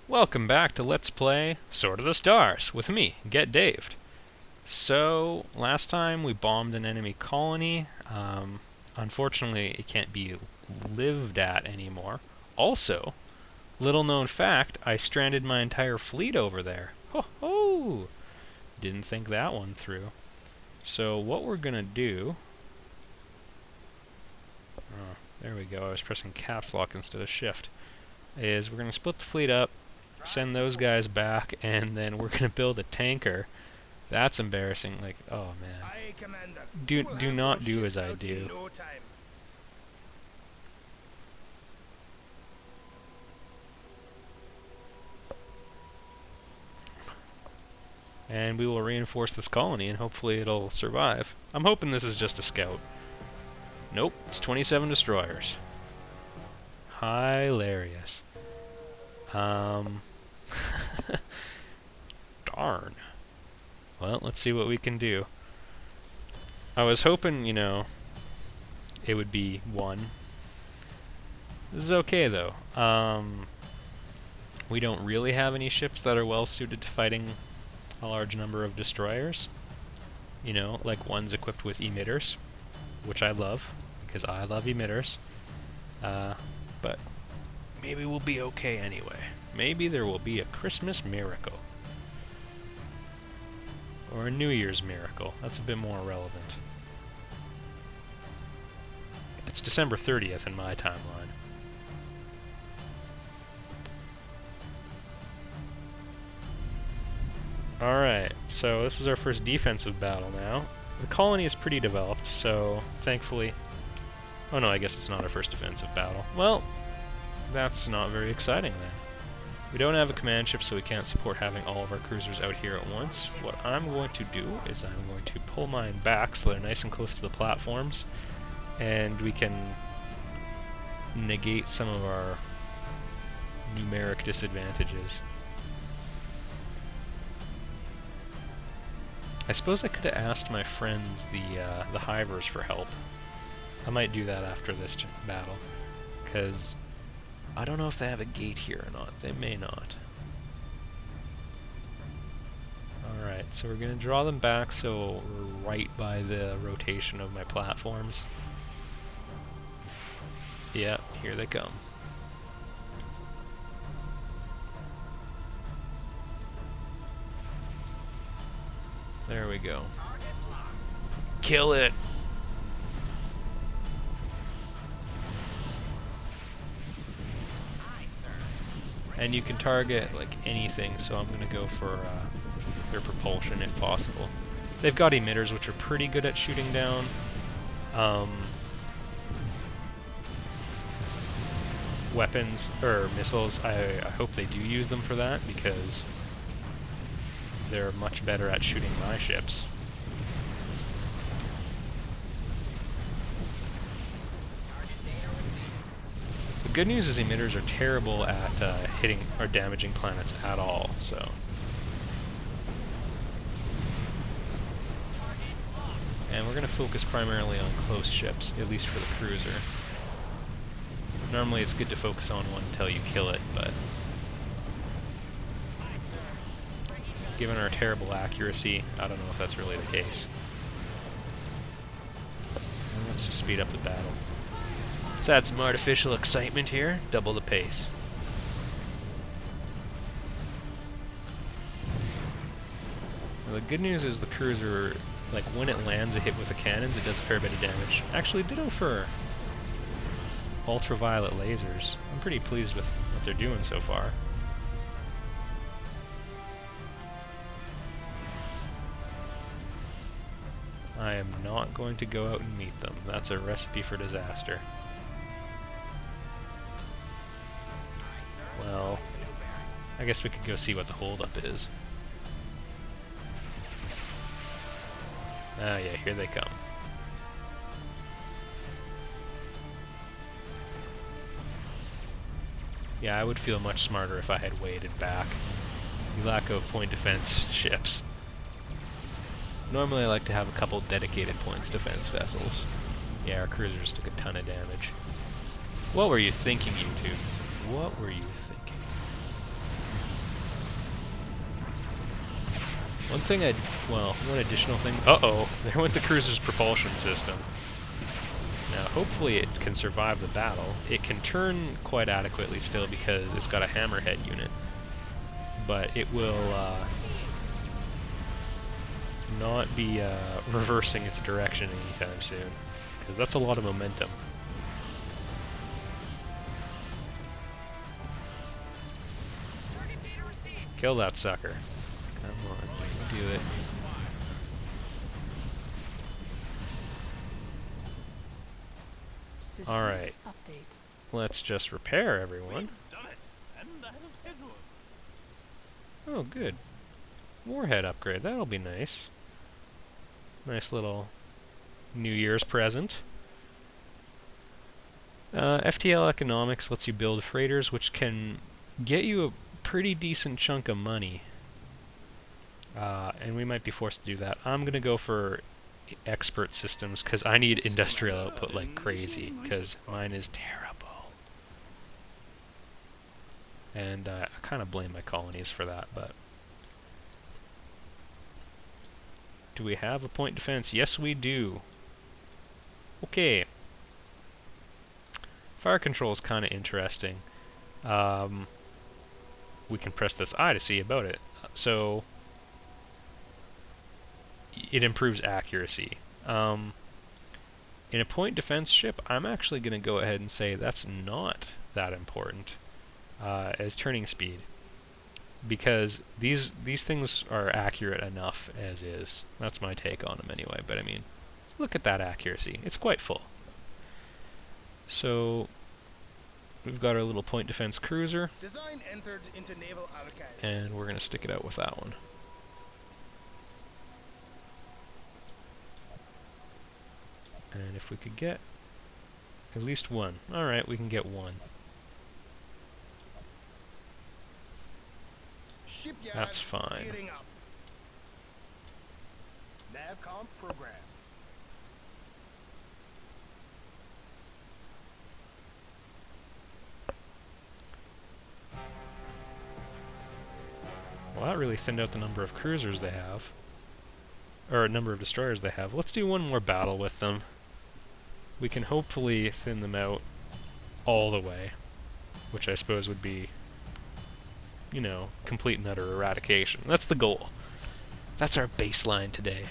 Welcome back to Let's Play Sword of the Stars with me, Get Daved. So, last time we bombed an enemy colony. Unfortunately, it can't be lived at anymore. Also, little known fact, I stranded my entire fleet over there. Ho ho! Didn't think that one through. So, what we're gonna do... Oh, there we go, I was pressing caps lock instead of shift. Is we're gonna split the fleet up, send those guys back, and then we're gonna build a tanker. That's embarrassing. Like, oh man. Do not do as I do. And we will reinforce this colony, and hopefully it'll survive. I'm hoping this is just a scout. Nope, it's 27 destroyers. Hilarious. Darn. Well, let's see what we can do. I was hoping, you know, it would be one. This is okay, though. We don't really have any ships that are well suited to fighting a large number of destroyers. You know, like ones equipped with emitters, which I love, because I love emitters. But maybe we'll be okay anyway. Maybe there will be a Christmas miracle. Or a New Year's miracle. That's a bit more relevant. It's December 30th in my timeline. Alright, so this is our first defensive battle now. The colony is pretty developed, so thankfully... Oh no, I guess it's not our first defensive battle. Well, that's not very exciting then. We don't have a command ship, so we can't support having all of our cruisers out here at once. What I'm going to do is I'm going to pull mine back so they're nice and close to the platforms, and we can negate some of our numeric disadvantages. I suppose I could have asked my friends, the Hivers, for help. I might do that after this battle, because I don't know if they have a gate here or not. They may not. Alright, so we're going to draw them back so we're right by the rotation of my platforms. Yep, here they come. There we go. Kill it! And you can target like anything, so I'm gonna go for their propulsion if possible. They've got emitters which are pretty good at shooting down. Weapons or missiles, I hope they do use them for that, because they're much better at shooting my ships. The good news is emitters are terrible at hitting or damaging planets at all, so... And we're going to focus primarily on close ships, at least for the cruiser. Normally it's good to focus on one until you kill it, but... given our terrible accuracy, I don't know if that's really the case. Let's just speed up the battle. Let's add some artificial excitement here, double the pace. Well, the good news is the cruiser, like when it lands a hit with the cannons, it does a fair bit of damage. Actually, ditto for ultraviolet lasers. I'm pretty pleased with what they're doing so far. I am not going to go out and meet them. That's a recipe for disaster. Well, I guess we could go see what the holdup is. Ah, yeah, here they come. Yeah, I would feel much smarter if I had waded back. We lack of point defense ships. Normally I like to have a couple dedicated points defense vessels. Yeah, our cruisers took a ton of damage. What were you thinking, YouTube? What were you thinking? one additional thing. Uh-oh, there went the cruiser's propulsion system. Now, hopefully it can survive the battle. It can turn quite adequately still because it's got a hammerhead unit. But it will not be reversing its direction anytime soon, because that's a lot of momentum. Kill that sucker. Come on, do it. Alright. Let's just repair everyone. Oh, good. Warhead upgrade, that'll be nice. Nice little New Year's present. FTL Economics lets you build freighters, which can get you a pretty decent chunk of money. And we might be forced to do that. I'm going to go for expert systems, because I need industrial output like crazy, because mine is terrible. And I kind of blame my colonies for that, but... Do we have a point defense? Yes, we do. Okay. Fire control is kind of interesting. We can press this I to see about it. So, it improves accuracy. In a point defense ship, I'm actually going to go ahead and say that's not that important as turning speed, because these things are accurate enough as is. That's my take on them anyway, but I mean, look at that accuracy. It's quite full. So, we've got our little point defense cruiser, Design entered into naval archives. and we're going to stick it out with that one. And if we could get at least one. Alright, we can get one. Shipyard That's fine. gearing up. Navcom program. Well, that really thinned out the number of cruisers they have. Or number of destroyers they have. Let's do one more battle with them. We can hopefully thin them out all the way, which I suppose would be, you know, complete and utter eradication. That's the goal. That's our baseline today.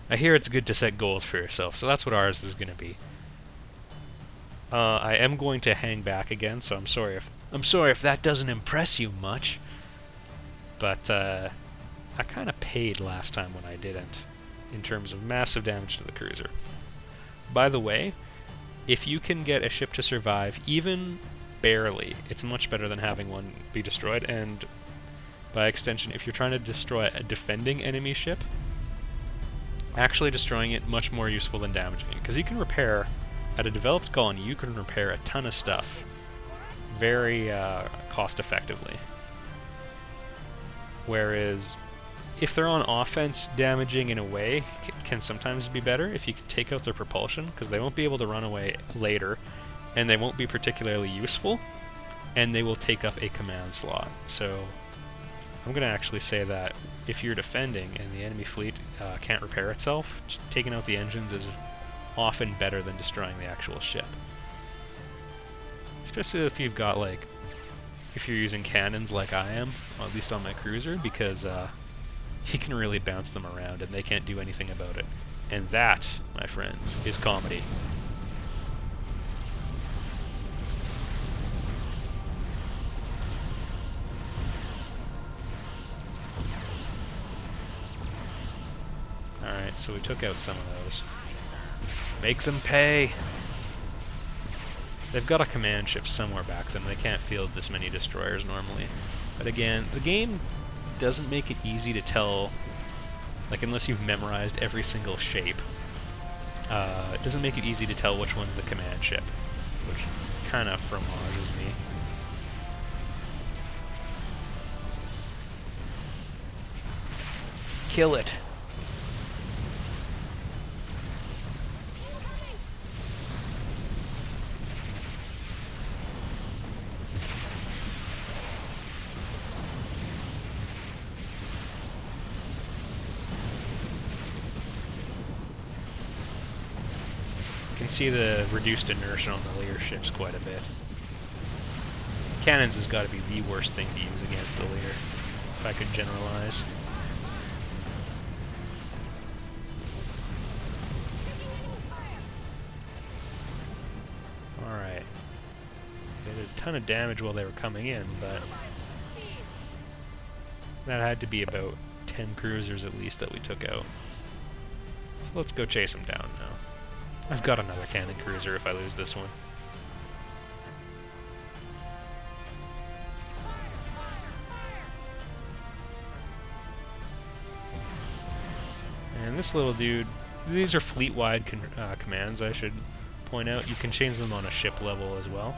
I hear it's good to set goals for yourself, so that's what ours is going to be. I am going to hang back again, so I'm sorry if that doesn't impress you much. But I kind of paid last time when I didn't, in terms of massive damage to the cruiser. By the way, if you can get a ship to survive, even barely, it's much better than having one be destroyed, and by extension, if you're trying to destroy a defending enemy ship, actually destroying it much more useful than damaging it, because you can repair, at a developed colony, you can repair a ton of stuff very cost effectively. Whereas, if they're on offense, damaging in a way can sometimes be better if you can take out their propulsion, because they won't be able to run away later, and they won't be particularly useful, and they will take up a command slot. So, I'm going to actually say that if you're defending and the enemy fleet can't repair itself, taking out the engines is often better than destroying the actual ship. Especially if you've got, like, if you're using cannons like I am, at least on my cruiser, because you can really bounce them around and they can't do anything about it. And that, my friends, is comedy. Alright, so we took out some of those. Make them pay! They've got a command ship somewhere back then. They can't field this many destroyers normally. But again, the game doesn't make it easy to tell, like, unless you've memorized every single shape. It doesn't make it easy to tell which one's the command ship, which kind of fromages me. Kill it! can see the reduced inertia on the Lear ships quite a bit. Cannons has got to be the worst thing to use against the Lear, if I could generalize. Alright. They did a ton of damage while they were coming in, but that had to be about 10 cruisers at least that we took out. So let's go chase them down now. I've got another cannon cruiser if I lose this one. And this little dude, these are fleet-wide commands, I should point out. You can change them on a ship level as well.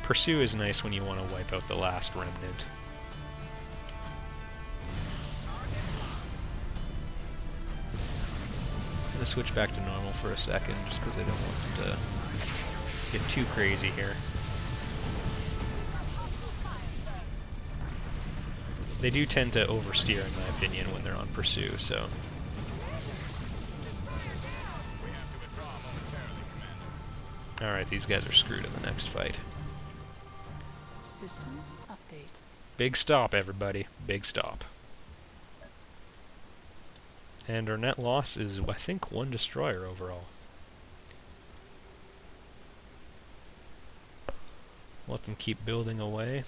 Pursue is nice when you want to wipe out the last remnant. I'm going to switch back to normal for a second, just because I don't want them to get too crazy here. They do tend to oversteer, in my opinion, when they're on pursue, so... Alright, these guys are screwed in the next fight. System update. Big stop, everybody. Big stop. And our net loss is, I think, 1 destroyer overall. Let them keep building away.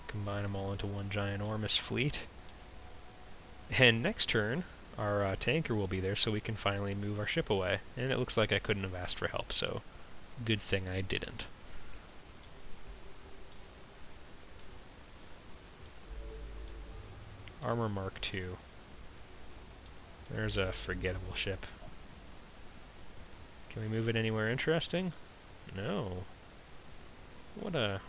Combine them all into one ginormous fleet. And next turn, our tanker will be there so we can finally move our ship away. And it looks like I couldn't have asked for help, so good thing I didn't. Armor Mark II. There's a forgettable ship. Can we move it anywhere interesting? No. What a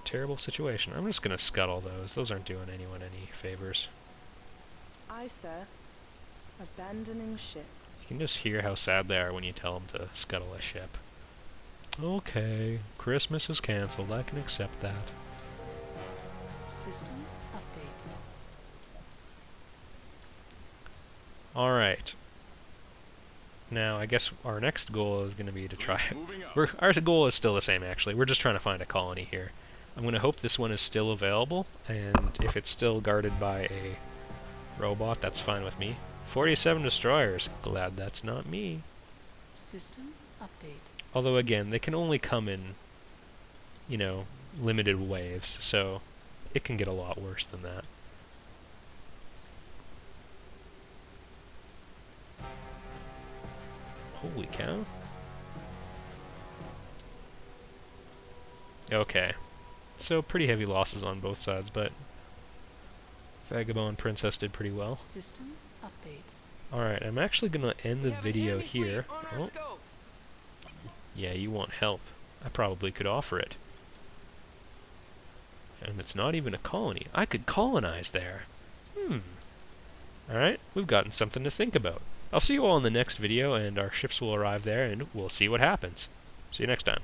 terrible situation. I'm just gonna scuttle those. Those aren't doing anyone any favors. Aye, sir. Abandoning ship. You can just hear how sad they are when you tell them to scuttle a ship. Okay, Christmas is cancelled. I can accept that. System update. Alright. Now, I guess our next goal is going to be to try... Our goal is still the same, actually. We're just trying to find a colony here. I'm going to hope this one is still available, and if it's still guarded by a robot, that's fine with me. 47 destroyers. Glad that's not me. System update. Although, again, they can only come in, you know, limited waves, so it can get a lot worse than that. Holy cow. Okay. So pretty heavy losses on both sides, but Vagabond Princess did pretty well. System update. Alright, I'm actually going to end the video here. Oh. Yeah, you want help. I probably could offer it. And it's not even a colony. I could colonize there. Alright, we've gotten something to think about. I'll see you all in the next video, and our ships will arrive there, and we'll see what happens. See you next time.